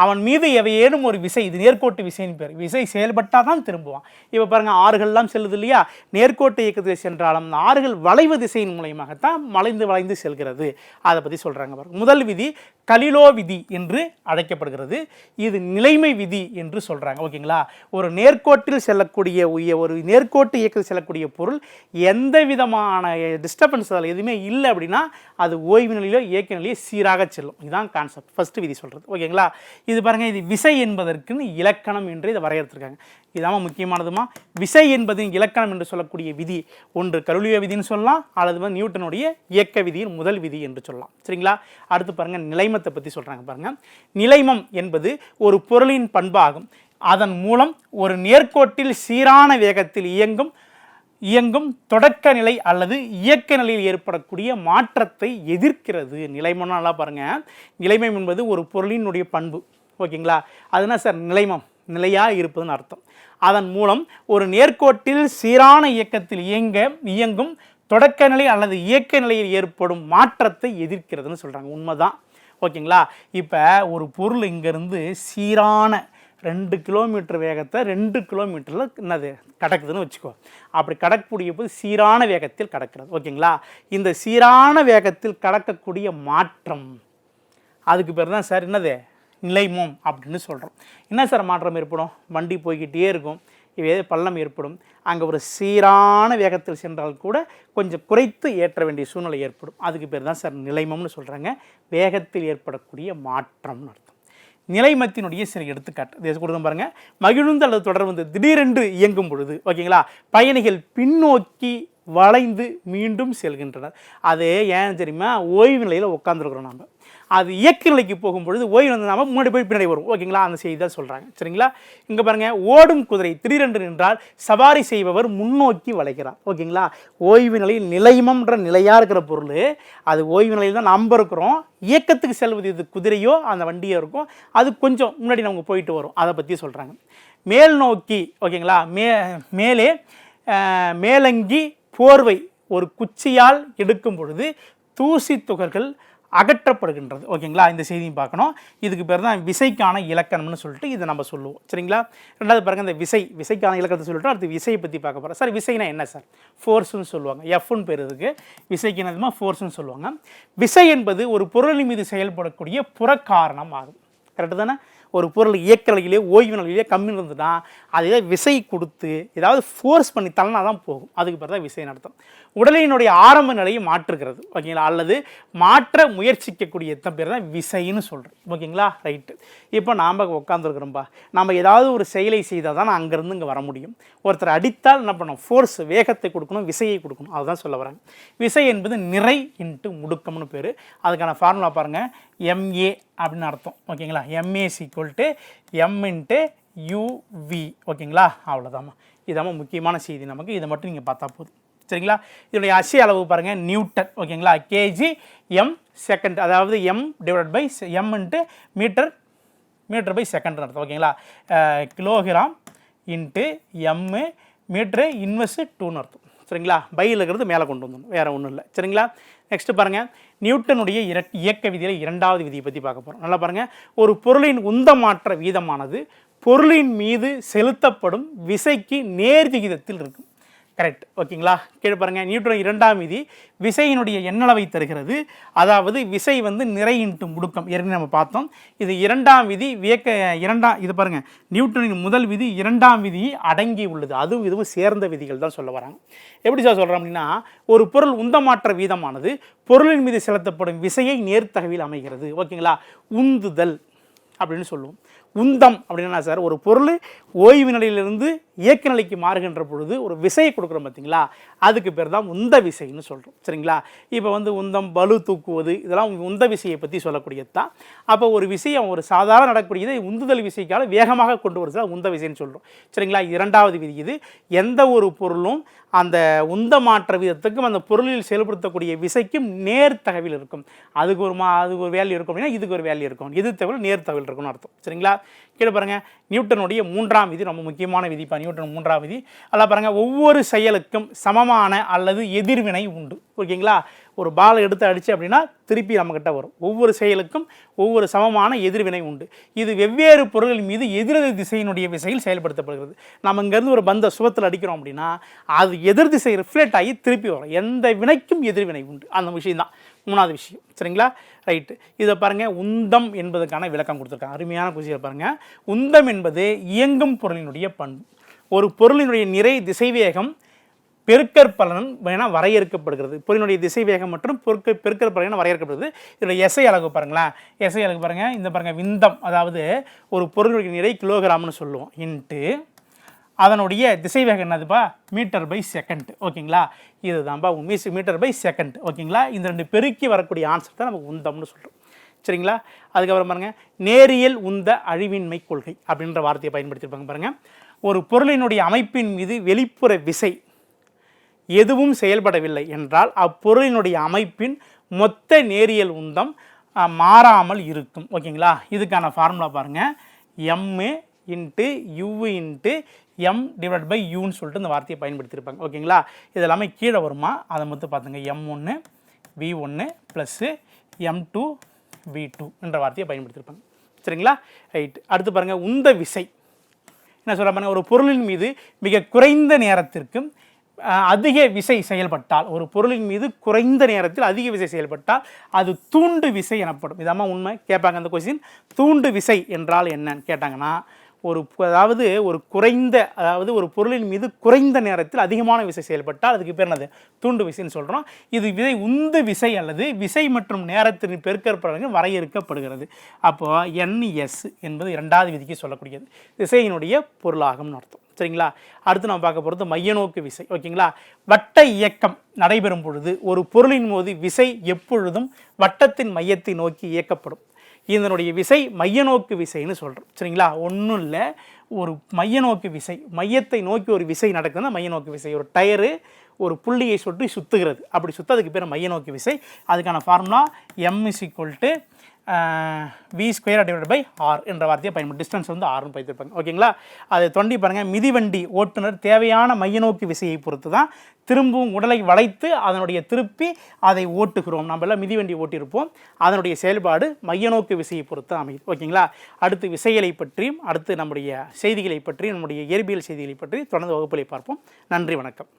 அவன் மீது எவையேனும் ஒரு விசை, இது நேர்கோட்டு விசைன்னு பேர், விசை செயல்பட்டால் தான் திரும்புவான். இப்போ பாருங்கள், ஆறுகள்லாம் செல்லுது இல்லையா, நேர்கோட்டு இயக்கத்தில் சென்றாலும் அந்த ஆறுகள் வளைவு திசையின் மூலயமாகத்தான் வளைந்து செல்கிறது. அதை பற்றி சொல்கிறாங்க பாருங்கள். முதல் விதி கலிலோ விதி என்று அழைக்கப்படுகிறது. இது நிலைமை விதி என்று சொல்கிறாங்க. ஓகேங்களா, ஒரு நேர்கோட்டில் செல்லக்கூடிய ஒரு நேர்கோட்டு இயக்கத்தில் செல்லக்கூடிய பொருள் எந்த விதமான டிஸ்டர்பன்ஸ் அதில் எதுவுமே இல்லை அப்படின்னா அது ஓய்வு நிலையிலோ இயக்க நிலையோ சீராக செல்லும். இதுதான் கான்செப்ட், ஃபஸ்ட்டு விதி சொல்கிறது. ஓகேங்களா, இது பாருங்கள், இது விசை என்பதற்குன்னு இலக்கணம் என்று இதை வரையறுத்திருக்காங்க. இதாம முக்கியமானதுமா, விசை என்பதின் இலக்கணம் என்று சொல்லக்கூடிய விதி ஒன்று கலிலியோ விதின்னு சொல்லலாம், அல்லது நியூட்டனுடைய இயக்க விதியின் முதல் விதி என்று சொல்லலாம். சரிங்களா, அடுத்து பாருங்கள், நிலைமத்தை பற்றி சொல்கிறாங்க பாருங்கள். நிலைமம் என்பது ஒரு பொருளின் பண்பாகும். அதன் மூலம் ஒரு நேர்கோட்டில் சீரான வேகத்தில் இயங்கும் தொடக்க நிலை அல்லது இயக்க நிலையில் ஏற்படக்கூடிய மாற்றத்தை எதிர்க்கிறது. நிலைமம்னா நல்லா பாருங்கள், நிலைமம் என்பது ஒரு பொருளினுடைய பண்பு. ஓகேங்களா, அதுனா சார் நிலைமம் நிலையாக இருப்பதுன்னு அர்த்தம். அதன் மூலம் ஒரு நேர்கோட்டில் சீரான இயக்கத்தில் இயங்கும் தொடக்க நிலை அல்லது இயக்க நிலையில் ஏற்படும் மாற்றத்தை எதிர்க்கிறதுன்னு சொல்கிறாங்க. உண்மைதான். ஓகேங்களா, இப்போ ஒரு பொருள் இங்கேருந்து சீரான 2 கிலோமீட்டர் வேகத்தை 2 கிலோமீட்டரில் என்னது கடக்குதுன்னு வச்சுக்கோ. அப்படி கடக்கக்கூடிய போது சீரான வேகத்தில் கடக்கிறது. ஓகேங்களா, இந்த சீரான வேகத்தில் கடக்கக்கூடிய மாற்றம் அதுக்கு பேர் தான் சார் என்னது நிலைமம் அப்படின்னு சொல்கிறோம். என்ன சார் மாற்றம் ஏற்படும்? வண்டி போய்கிட்டே இருக்கும், பள்ளம் ஏற்படும். அங்கே ஒரு சீரான வேகத்தில் சென்றால் கூட கொஞ்சம் குறைத்து ஏற்ற வேண்டிய சூழ்நிலை ஏற்படும். அதுக்கு பேர் தான் சார் நிலைமம்னு சொல்கிறாங்க. வேகத்தில் ஏற்படக்கூடிய மாற்றம்னு அர்த்தம். நிலைமத்தினுடைய சில எடுத்துக்காட்டு கொடுத்து பாருங்கள். மகிழ்ந்து அல்லது தொடர்ந்து திடீரென்று இயங்கும் பொழுது ஓகேங்களா, பயணிகள் பின்னோக்கி வளைந்து மீண்டும் செல்கின்றனர். அது ஏன் தெரியுமா, ஓய்வு நிலையில் உட்காந்துருக்குறோம் நம்ம. அது இயக்க நிலைக்கு போகும்பொழுது ஓய்வு வந்து நாம் முன்னாடி போய் பின்னாடி வரும் ஓகேங்களா, அந்த செய்தி தான் சொல்கிறாங்க. சரிங்களா, இங்கே பாருங்கள், ஓடும் குதிரை திடீரென்று நின்றால் சவாரி செய்பவர் முன்னோக்கி வளைக்கிறார். ஓகேங்களா, ஓய்வு நிலையில் நிலைமம்ன்ற நிலையாக இருக்கிற பொருள் அது ஓய்வு நிலையில் தான் நம்ம இருக்கிறோம். இயக்கத்துக்கு செல்வது இது குதிரையோ அந்த வண்டியோ இருக்கும், அது கொஞ்சம் முன்னாடி நமக்கு போயிட்டு வரும். அதை பற்றி சொல்கிறாங்க. மேல் நோக்கி ஓகேங்களா, மேலே மேலங்கி போர்வை ஒரு குச்சியால் எடுக்கும் பொழுது தூசி துகள்கள் அகற்றப்படுகின்றது. ஓகேங்களா, இந்த செய்தியும் பார்க்கணும். இதுக்கு பேர் தான் விசைக்கான இலக்கணம்னு சொல்லிட்டு இதை நம்ம சொல்லுவோம். சரிங்களா, ரெண்டாவது பாருங்கள், இந்த விசைக்கான இலக்கணத்தை சொல்லிட்டு அடுத்து விசையை பற்றி பார்க்க போகிறோம். சார் விசைனா என்ன சார்? ஃபோர்ஸ்ன்னு சொல்லுவாங்க. எஃப்னு பேர் இதுக்கு. விசைக்கு என்னதுமா ஃபோர்ஸ்ன்னு சொல்லுவாங்க. விசை என்பது ஒரு பொருளின் மீது செயல்படக்கூடிய புறக்காரணம் ஆகும். கரெக்டு தானே? ஒரு பொருள் இயக்க நிலையிலே ஓய்வு நிலையிலே கம்மி இருந்துன்னா அதை விசை கொடுத்து ஏதாவது ஃபோர்ஸ் பண்ணி தள்ளனா தான் போகும். அதுக்கு பேர் தான் விசைன்னு அர்த்தம். உடலினுடைய ஆரம்ப நிலையை மாற்றுகிறது ஓகேங்களா, அல்லது மாற்ற முயற்சிக்கக்கூடிய பேர் தான் விசைன்னு சொல்கிறோம். ஓகேங்களா, ரைட்டு. இப்போ நாம் உட்காந்துருக்குறோம்பா, நம்ம ஏதாவது ஒரு செயலை செய்தால் தான் அங்கேருந்து இங்கே வர முடியும். ஒருத்தர் அடித்தால் என்ன பண்ணணும், ஃபோர்ஸ் வேகத்தை கொடுக்கணும், விசையை கொடுக்கணும். அதுதான் சொல்ல வராங்க. விசை என்பது நிறை இன்ட்டு முடுக்கம்னு பேர். அதுக்கான ஃபார்முலா பாருங்கள், எம்ஏ அப்படின்னு அர்த்தம். ஓகேங்களா, MA equal to M into UV. ஓகேங்களா, அவ்வளோதாம்மா. இதாம்மா முக்கியமான செய்தி நமக்கு. இதை மட்டும் நீங்கள் பார்த்தா போதும். சரிங்களா, இதனுடைய அசி அளவு பாருங்கள், நியூட்டன். ஓகேங்களா, கேஜி எம் செகண்ட், அதாவது m divide by m into metre by second அர்த்தம். ஓகேங்களா, kilogram into m metre inverse 2ன்னு அர்த்தம். சரிங்களா, பையில் இருக்கிறது மேலே கொண்டு வந்துடணும், வேறு ஒன்றும் இல்லை. சரிங்களா, நெக்ஸ்ட்டு பாருங்கள், நியூட்டனுடைய இயக்க விதியில் இரண்டாவது விதியை பற்றி பார்க்க போகிறோம். நல்லா பாருங்கள், ஒரு பொருளின் உந்தமாற்ற வீதமானது பொருளின் மீது செலுத்தப்படும் விசைக்கு நேர் விகிதத்தில் இருக்கும். கரெக்ட். ஓகேங்களா, கீழே பாருங்கள், நியூட்டன் இரண்டாம் விதி விசையினுடைய எண்ணளவை தருகிறது. அதாவது விசை வந்து நிறை இன்ட்டு முடுக்கம், ஏற்கனவே நம்ம பார்த்தோம். இது இரண்டாம் விதி இது பாருங்கள், நியூட்டனின் முதல் விதி இரண்டாம் விதி அடங்கி உள்ளது. அதுவும் இதுவும் சேர்ந்த விதிகள் தான் சொல்ல வராங்க. எப்படி சார் சொல்கிறோம் அப்படின்னா, ஒரு பொருள் உந்தமாற்ற வீதமானது பொருளின் மீது செலுத்தப்படும் விசையை நேர்த்தகவில் அமைகிறது. ஓகேங்களா, உந்துதல் அப்படின்னு சொல்லுவோம். உந்தம் அப்படின்னா சார், ஒரு பொருள் ஓய்வு நிலையிலிருந்து இயக்க நிலைக்கு மாறுகின்ற பொழுது ஒரு விசையை கொடுக்குறோம் பார்த்தீங்களா, அதுக்கு பேர் தான் உந்த விசைன்னு சொல்கிறோம். சரிங்களா, இப்போ வந்து உந்தம், பளு தூக்குவது, இதெல்லாம் உந்த விசையை பற்றி சொல்லக்கூடியது தான். அப்போ ஒரு விஷயம் ஒரு சாதாரண நடக்கக்கூடியது உந்துதல் விசைக்கால வேகமாக கொண்டு வருது உந்த விசைன்னு சொல்கிறோம். சரிங்களா, இரண்டாவது விதி இது. எந்த ஒரு பொருளும் அந்த உந்த மாற்ற விதத்துக்கும் அந்த பொருளில் செயல்படுத்தக்கூடிய விசைக்கும் நேர்த்தகவில் இருக்கும். அதுக்கு ஒரு வேல்யூ இருக்கும் அப்படின்னா இதுக்கு ஒரு வேல்யூ இருக்கும். இது தவிர நேர்த்தகவில் இருக்கும்னு அர்த்தம். சரிங்களா, கீழே பாருங்கள், நியூட்டனுடைய மூன்றாம் விதி ரொம்ப முக்கியமான விதிப்பா. நியூட்டன் மூன்றாம் விதி அதெல்லாம் பாருங்கள், ஒவ்வொரு செயலுக்கும் சமமான அல்லது எதிர்வினை உண்டு. ஓகேங்களா, ஒரு பால் எடுத்து அடிச்சு அப்படின்னா திருப்பி நம்மக்கிட்ட வரும். ஒவ்வொரு செயலுக்கும் ஒவ்வொரு சமமான எதிர்வினை உண்டு. இது வெவ்வேறு பொருள்கள் மீது எதிரெதிர் திசையினுடைய விசையில் செயல்படுத்தப்படுகிறது. நம்ம இங்கேருந்து ஒரு பந்த சுவத்தில் அடிக்கிறோம் அப்படின்னா அது எதிர் திசை ரிஃப்ளெக்ட் ஆகி திருப்பி வரும். எந்த வினைக்கும் எதிர்வினை உண்டு. அந்த விஷயம் தான் மூணாவது விஷயம். சரிங்களா, ரைட்டு. இதை பாருங்கள், உந்தம் என்பதுக்கான விளக்கம் கொடுத்துருக்காங்க. அருமையான விஷயம் பாருங்கள். உந்தம் என்பது இயங்கும் பொருளினுடைய பண்பு. ஒரு பொருளினுடைய நிறை திசைவேகம் பெருக்கற்பலன் என வரையறுக்கப்படுகிறது. பொருளினுடைய திசைவேகம் மற்றும் பெருக்கற்பலன் என வரையறுக்கப்படுகிறது. இதோடைய எஸ்ஐ அலகு பாருங்களேன். எஸ்ஐ அலகு பாருங்கள், இந்த பாருங்கள், விந்தம் அதாவது ஒரு பொருளுடைய நிறை கிலோகிராம்னு சொல்லுவோம், இன்ட்டு அதனுடைய திசைவேகம் என்னதுப்பா, மீட்டர் பை செகண்ட். ஓகேங்களா, இது தான்ப்பா மீட்டர் பை செகண்ட். ஓகேங்களா, இந்த ரெண்டு பெருக்கி வரக்கூடிய ஆன்சர் தான் நமக்கு உந்தம்னு சொல்கிறோம். சரிங்களா, அதுக்கப்புறம் பாருங்கள், நேரியல் உந்த அழிவின்மை கொள்கை அப்படின்ற வார்த்தையை பயன்படுத்தியிருப்பாங்க. பாருங்கள், ஒரு பொருளினுடைய அமைப்பின் மீது வெளிப்புற விசை எதுவும் செயல்படவில்லை என்றால் அப்பொருளினுடைய அமைப்பின் மொத்த நேரியல் உந்தம் மாறாமல் இருக்கும். ஓகேங்களா, இதுக்கான ஃபார்முலா பாருங்கள், m into u into m divide by யூன்னு சொல்லிட்டு இந்த வார்த்தையை பயன்படுத்தியிருப்பாங்க. ஓகேங்களா, இது எல்லாமே கீழே வருமா அதை மட்டும் பார்த்துங்க. M1 V1 plus M2 V2 என்ற வார்த்தையை பயன்படுத்தியிருப்பாங்க. சரிங்களா, ரைட்டு. அடுத்து பாருங்கள், உந்த விசை என்ன சொல்ல பாருங்கள், ஒரு பொருளின் மீது மிக குறைந்த நேரத்திற்கும் அதிக விசை செயல்பட்டால், ஒரு பொருளின் மீது குறைந்த நேரத்தில் அதிக விசை செயல்பட்டால் அது தூண்டு விசை எனப்படும். இதாம்மா உண்மை. கேட்பாங்க அந்த கொஸ்டின், தூண்டு விசை என்றால் என்னன்னு கேட்டாங்கன்னா, அதாவது ஒரு பொருளின் மீது குறைந்த நேரத்தில் அதிகமான விசை செயல்பட்டால் அதுக்கு பேர் என்னது? தூண்டு விசைன்னு சொல்கிறோம். இது உந்து விசை அல்லது விசை மற்றும் நேரத்தின் பெருக்கற்பலன் வரையறுக்கப்படுகிறது. அப்போது NS என்பது 2வது விதிக்கு சொல்லக்கூடியது, விசையினுடைய பொருளாகும்னு அர்த்தம். சரிங்களா? அடுத்து நம்ம பார்க்க போகிறது மையநோக்கு விசை. ஓகேங்களா? வட்ட இயக்கம் நடைபெறும் பொழுது ஒரு பொருளின் போது விசை எப்பொழுதும் வட்டத்தின் மையத்தை நோக்கி இயக்கப்படும். இதனுடைய விசை மையநோக்கு விசைன்னு சொல்கிறோம். சரிங்களா? ஒன்றும் இல்லை, ஒரு மையநோக்கு விசை, மையத்தை நோக்கி ஒரு விசை நடக்குதுன்னா மையநோக்கு விசை. ஒரு டயரு ஒரு புள்ளியை சுற்றி சுற்றுகிறது, அப்படி சுற்றதுக்கு பேர் மையநோக்கு விசை. அதுக்கான ஃபார்முலா M = V²/R என்ற வார்த்தையை பயன்படுத்தி டிஸ்டன்ஸ் வந்து ஆர்னு பயன்படுத்திருப்பாங்க. ஓகேங்களா? அதை தொண்டி பாருங்கள், மிதிவண்டி ஓட்டுநர் தேவையான மையநோக்கு விசையை பொறுத்து தான் திரும்பவும் உடலை வளைத்து அதனுடைய திருப்பி அதை ஓட்டுகிறோம். நம்ம எல்லாம் மிதிவண்டி ஓட்டியிருப்போம், அதனுடைய செயல்பாடு மையநோக்கு விசையை பொறுத்து அமையுது. ஓகேங்களா? அடுத்து விசைகளை பற்றியும் அடுத்து நம்முடைய செய்திகளை பற்றியும் நம்முடைய இயற்பியல் செய்திகளை பற்றி தொடர்ந்து வகுப்புகளை பார்ப்போம். நன்றி, வணக்கம்.